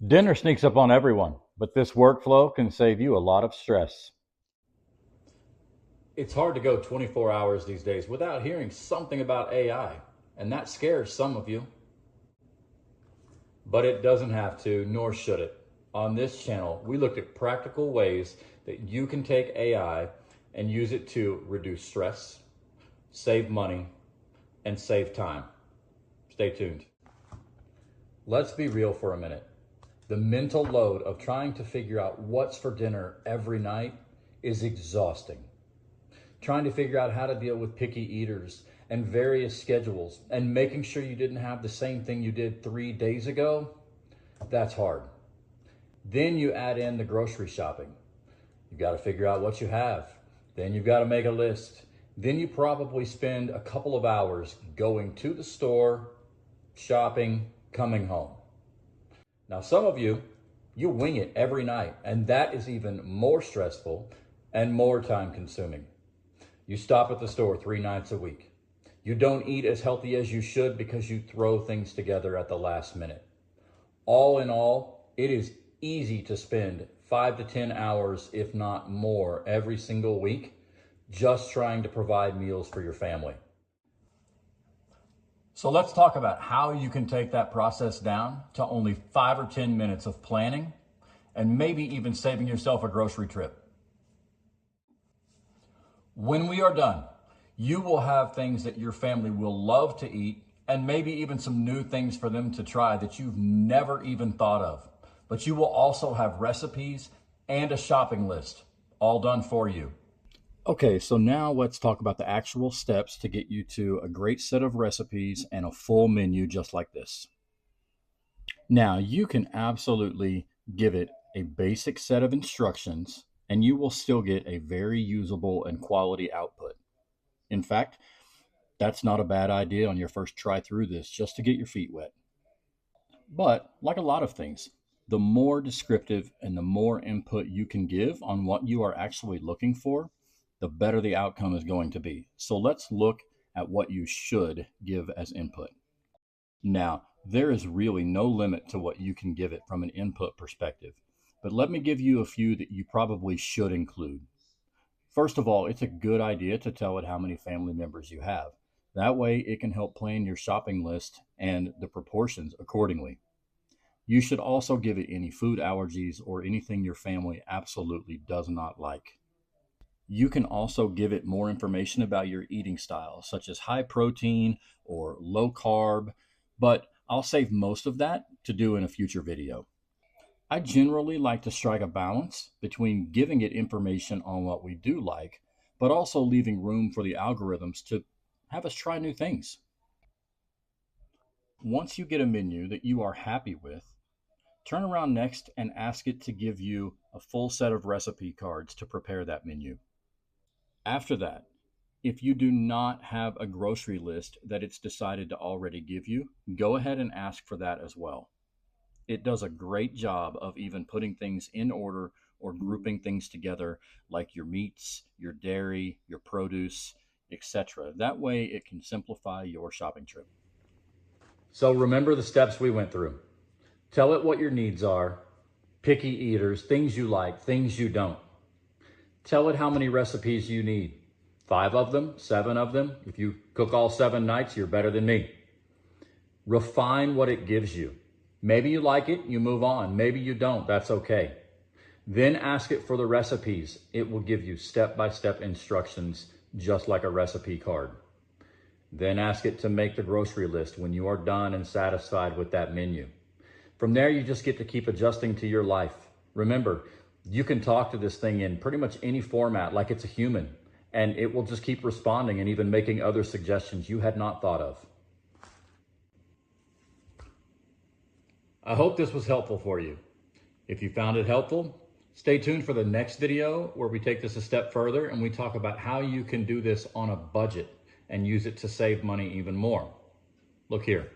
Dinner sneaks up on everyone, but this workflow can save you a lot of stress. It's hard to go 24 hours these days without hearing something about AI, and that scares some of you. But it doesn't have to, nor should it. On this channel, we looked at practical ways that you can take AI and use it to reduce stress, save money, and save time. Stay tuned. Let's be real for a minute. The mental load of trying to figure out what's for dinner every night is exhausting. Trying to figure out how to deal with picky eaters and various schedules and making sure you didn't have the same thing you did 3 days ago, that's hard. Then you add in the grocery shopping. You've got to figure out what you have. Then you've got to make a list. Then you probably spend a couple of hours going to the store, shopping, coming home. Now, some of you wing it every night, and that is even more stressful and more time consuming. You stop at the store 3 nights a week. You don't eat as healthy as you should because you throw things together at the last minute. All in all, it is easy to spend 5 to 10 hours, if not more, every single week just trying to provide meals for your family. So let's talk about how you can take that process down to only 5 or 10 minutes of planning and maybe even saving yourself a grocery trip. When we are done, you will have things that your family will love to eat and maybe even some new things for them to try that you've never even thought of. But you will also have recipes and a shopping list all done for you. Okay, so now let's talk about the actual steps to get you to a great set of recipes and a full menu just like this. Now, you can absolutely give it a basic set of instructions and you will still get a very usable and quality output. In fact, that's not a bad idea on your first try through this, just to get your feet wet. But like a lot of things, the more descriptive and the more input you can give on what you are actually looking for, the better the outcome is going to be. So let's look at what you should give as input. Now, there is really no limit to what you can give it from an input perspective, but let me give you a few that you probably should include. First of all, it's a good idea to tell it how many family members you have. That way it can help plan your shopping list and the proportions accordingly. You should also give it any food allergies or anything your family absolutely does not like. You can also give it more information about your eating style, such as high protein or low carb, but I'll save most of that to do in a future video. I generally like to strike a balance between giving it information on what we do like, but also leaving room for the algorithms to have us try new things. Once you get a menu that you are happy with, turn around next and ask it to give you a full set of recipe cards to prepare that menu. After that, if you do not have a grocery list that it's decided to already give you, go ahead and ask for that as well. It does a great job of even putting things in order or grouping things together, like your meats, your dairy, your produce, etc. That way it can simplify your shopping trip. So remember the steps we went through. Tell it what your needs are, picky eaters, things you like, things you don't. Tell it how many recipes you need. 5 of them, 7 of them. If you cook all 7 nights, you're better than me. Refine what it gives you. Maybe you like it, you move on. Maybe you don't, that's okay. Then ask it for the recipes. It will give you step-by-step instructions, just like a recipe card. Then ask it to make the grocery list when you are done and satisfied with that menu. From there, you just get to keep adjusting to your life. Remember, you can talk to this thing in pretty much any format like it's a human, and it will just keep responding and even making other suggestions you had not thought of. I hope this was helpful for you. If you found it helpful, stay tuned for the next video where we take this a step further and we talk about how you can do this on a budget and use it to save money even more. Look here.